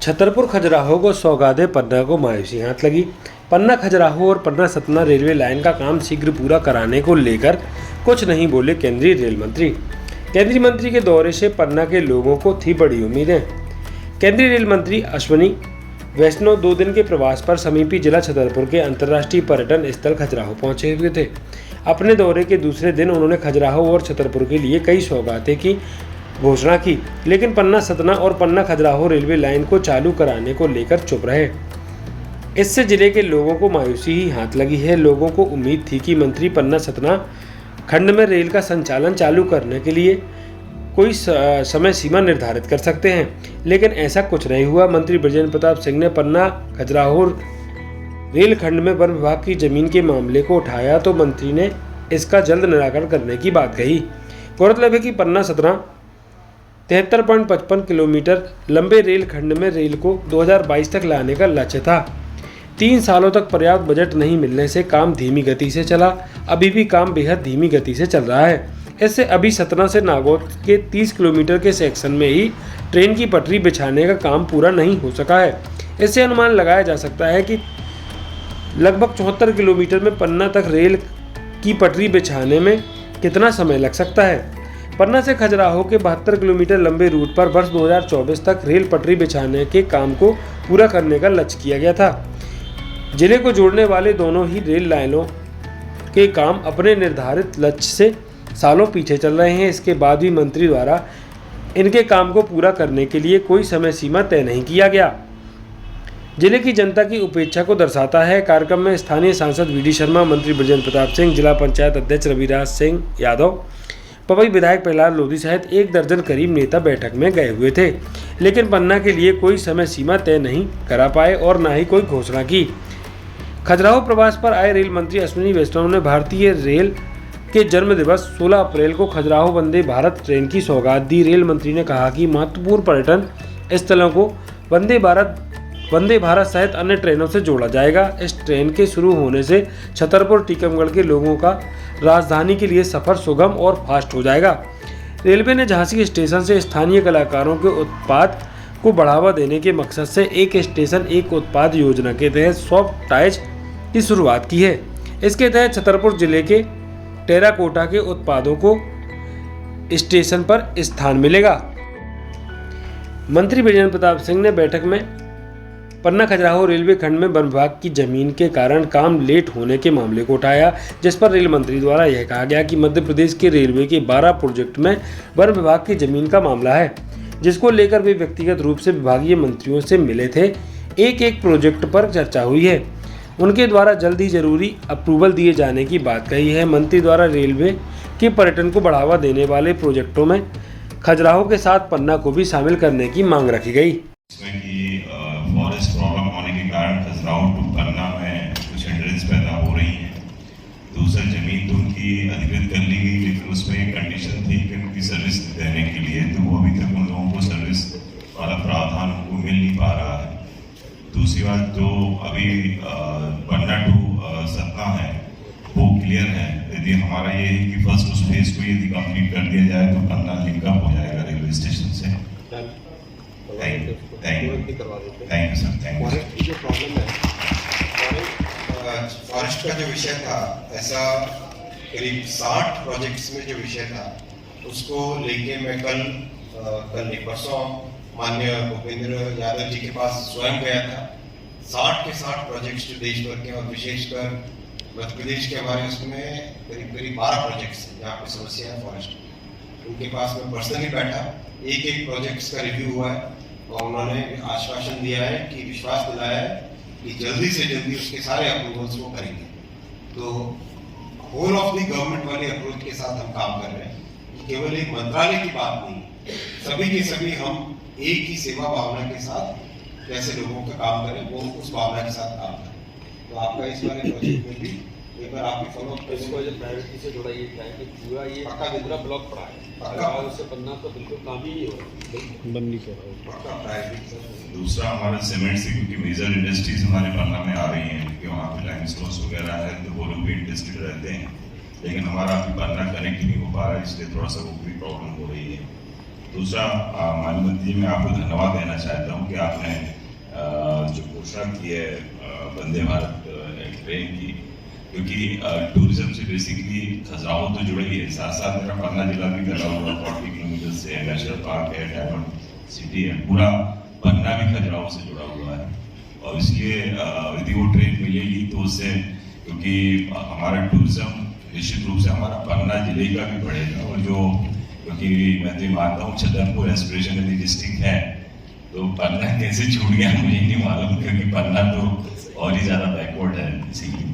छतरपुर खजुराहो को सौगाते पन्ना को मायूसी हाथ लगी। पन्ना खजुराहो और पन्ना सतना रेलवे लाइन का काम शीघ्र पूरा कराने को लेकर कुछ नहीं बोले केंद्रीय रेल मंत्री। केंद्रीय मंत्री के दौरे से पन्ना के लोगों को थी बड़ी उम्मीदें। केंद्रीय रेल मंत्री अश्विनी वैष्णव 2 दिन के प्रवास पर समीपी जिला छतरपुर के अंतर्राष्ट्रीय पर्यटन स्थल खजुराहो पहुंचे हुए थे। अपने दौरे के दूसरे दिन उन्होंने खजुराहो और छतरपुर के लिए कई सौगातें की घोषणा की, लेकिन पन्ना सतना और पन्ना खजुराहो रेलवे लाइन को चालू कराने को लेकर चुप रहे। इससे जिले के लोगों को मायूसी ही हाथ लगी है। लोगों को उम्मीद थी कि मंत्री पन्ना सतना खंड में रेल का संचालन चालू करने के लिए कोई समय सीमा निर्धारित कर सकते हैं, लेकिन ऐसा कुछ नहीं हुआ। मंत्री बृजेंद्र प्रताप सिंह ने पन्ना खजुराहो रेल खंड में वन विभाग की जमीन के मामले को उठाया तो मंत्री ने इसका जल्द निराकरण करने की बात कही। गौरतलब है कि पन्ना सतना 73.55 किलोमीटर लंबे रेल खंड में रेल को 2022 तक लाने का लक्ष्य था। 3 सालों तक पर्याप्त बजट नहीं मिलने से काम धीमी गति से चला। अभी भी काम बेहद धीमी गति से चल रहा है। इससे अभी सतना से नागौद के 30 किलोमीटर के सेक्शन में ही ट्रेन की पटरी बिछाने का काम पूरा नहीं हो सका है। इससे अनुमान लगाया जा सकता है कि लगभग 74 किलोमीटर में पन्ना तक रेल की पटरी बिछाने में कितना समय लग सकता है। पन्ना से खजुराहो के 72 किलोमीटर लंबे रूट पर वर्ष 2024 तक रेल पटरी बिछाने के काम को पूरा करने का लक्ष्य किया गया था। जिले को जोड़ने वाले दोनों ही रेल लाइनों के काम अपने निर्धारित लक्ष्य से सालों पीछे चल रहे हैं। इसके बाद भी मंत्री द्वारा इनके काम को पूरा करने के लिए कोई समय सीमा तय नहीं किया गया। जिले की जनता की उपेक्षा को दर्शाता है। कार्यक्रम में स्थानीय सांसद वी डी शर्मा, मंत्री बृजेंद्र प्रताप सिंह, जिला पंचायत अध्यक्ष रविराज सिंह यादव, पवई विधायक प्रहलाद लोधी सहित 1 दर्जन करीब नेता बैठक में गए हुए थे, लेकिन पन्ना के लिए कोई समय सीमा तय नहीं करा पाए और न ही कोई घोषणा की। खजुराहो प्रवास पर आए रेल मंत्री अश्विनी वैष्णव ने भारतीय रेल के जन्म दिवस 16 अप्रैल को खजुराहो वंदे भारत ट्रेन की सौगात दी। रेल मंत्री ने कहा कि महत्वपूर्ण पर्यटन स्थलों को वंदे भारत सहित अन्य ट्रेनों से जोड़ा जाएगा। इस ट्रेन के शुरू होने से छतरपुर टीकमगढ़ के लोगों का राजधानी के लिए सफर सुगम और फास्ट हो जाएगा। रेलवे ने झांसी स्टेशन से स्थानीय कलाकारों के उत्पाद को बढ़ावा देने के मकसद से एक स्टेशन एक उत्पाद योजना के तहत सॉफ्ट टॉयज की शुरुआत की है। इसके तहत छतरपुर जिले के टेराकोटा के उत्पादों को स्टेशन पर स्थान मिलेगा। मंत्री बृजेंद्र प्रताप सिंह ने बैठक में पन्ना खजुराहो रेलवे खंड में वन विभाग की जमीन के कारण काम लेट होने के मामले को उठाया, जिस पर रेल मंत्री द्वारा यह कहा गया कि मध्य प्रदेश के रेलवे के 12 प्रोजेक्ट में वन विभाग की जमीन का मामला है, जिसको लेकर वे व्यक्तिगत रूप से विभागीय मंत्रियों से मिले थे। एक प्रोजेक्ट पर चर्चा हुई है। उनके द्वारा जल्द ही जरूरी अप्रूवल दिए जाने की बात कही है। मंत्री द्वारा रेलवे के पर्यटन को बढ़ावा देने वाले प्रोजेक्टों में खजुराहो के साथ पन्ना को भी शामिल करने की मांग रखी गई। फॉरेस्ट प्रॉब्लम होने के कारण खजुराहो टू पन्ना में कुछ हिंड्रेंस पैदा हो रही है। दूसरा, जमीन तो उनकी अधिकृत कर ली गई, लेकिन उसमें एक कंडीशन थी कि उनकी सर्विस देने के लिए, तो वो अभी तक उन लोगों को सर्विस वाला प्रावधान उनको मिल नहीं पा रहा है। दूसरी बात, जो अभी पन्ना टू सतना है वो क्लियर है। यदि हमारा ये है कि फर्स्ट उस फेज को यदि कंप्लीट कर दिया जाए तो पन्ना लिंकअप हो जाएगा रेलवे स्टेशन से। Thank you sir, thank you. Forest की जो प्रॉब्लम है, फॉरेस्ट का जो विषय था, ऐसा करीब 60 प्रोजेक्ट्स में जो विषय था उसको लेके मैं कल नहीं परसों माननीय भूपेंद्र यादव जी के पास स्वयं गया था। 60 के 60 प्रोजेक्ट्स जो देश भर के और विशेषकर मध्य प्रदेश के हमारे उसमें करीब 12 प्रोजेक्ट्स हैं जहाँ पे समस्या है फॉरेस्ट। उनके पास मैं पर्सनली बैठा, एक प्रोजेक्ट्स का रिव्यू हुआ है और उन्होंने आश्वासन दिया है कि विश्वास दिलाया है कि जल्दी से जल्दी उसके सारे अप्रूवल्स वो करेंगे। तो होल ऑफ द गवर्नमेंट वाले अप्रोच के साथ हम काम कर रहे हैं। केवल एक मंत्रालय की बात नहीं, सभी के सभी हम एक ही सेवा भावना के साथ कैसे लोगों का काम करें, वो उस भावना के साथ काम करें। तो आपका इस वाले प्रोजेक्ट में भी एक बार आपकी फॉलो इसको जो प्रायोरिटी से जोड़ा ये क्या है कि पूरा ये पूरा ब्लॉक पड़ा है, उससे पन्ना तो बिल्कुल काम ही नहीं हो रहा, बंद नहीं कर रहा। दूसरा, हमारा सीमेंट से क्योंकि मेजर इंडस्ट्रीज हमारे पन्ना में आ रही हैं, क्योंकि वहाँ पे लाइमस्टोन वगैरह है, तो वो लोग भी इंटरेस्टेड रहते हैं, लेकिन हमारा अभी पन्ना कनेक्ट नहीं हो पा रहा है, इसलिए थोड़ा सा वो भी प्रॉब्लम हो रही है। दूसरा, माननीय मंत्री जी, मैं आपको धन्यवाद देना चाहता हूँ कि कि आपने जो घोषणा की है वंदे भारत ट्रेन की, क्योंकि टूरिज्म से बेसिकली खजुराहो तो जुड़ा ही है, साथ साथ मेरा पन्ना जिला भी लगा हुआ 40 किलोमीटर से नेशनल पार्क है, डायमंड सिटी है, पूरा पन्ना भी खजुराहो से जुड़ा हुआ है। और इसलिए यदि वो ट्रेन मिलेगी तो उससे, क्योंकि हमारा टूरिज्म निश्चित रूप से हमारा पन्ना जिले का भी बढ़ेगा, और जो क्योंकि मैं तो मानता हूँ छतरपुर एस्पिरेशन डिस्ट्रिक्ट है, तो पन्ना कैसे छूट गया मुझे नहीं मालूम, क्योंकि पन्ना तो और ही ज़्यादा बैकवर्ड है इसीलिए।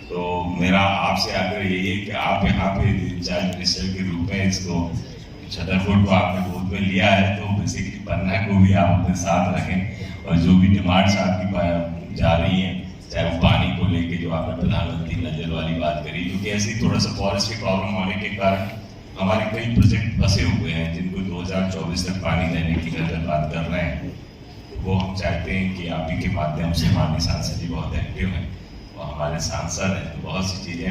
तो मेरा आपसे आग्रह यही है कि आप यहाँ पे इंचार्ज मिनिस्टर के रूप में इसको छतरपुर को आपने गोद में लिया है, तो बेसिकली पन्ना को भी आप अपने साथ रखें, और जो भी डिमांड्स आपकी जा रही हैं, चाहे वो पानी को लेके जो आपने प्रधानमंत्री नजर वाली बात करी, क्योंकि ऐसे ही थोड़ा सा फॉरेस्ट की प्रॉब्लम होने के कारण हमारे कई प्रोजेक्ट फंसे हुए हैं जिनको 2024 तक पानी देने की नजर बात कर रहे हैं। तो वो हम चाहते हैं कि आप ही के माध्यम से, माननीय सांसद जी बहुत एक्टिव हैं और हमारे सांसद हैं, तो बहुत सी चीज़ें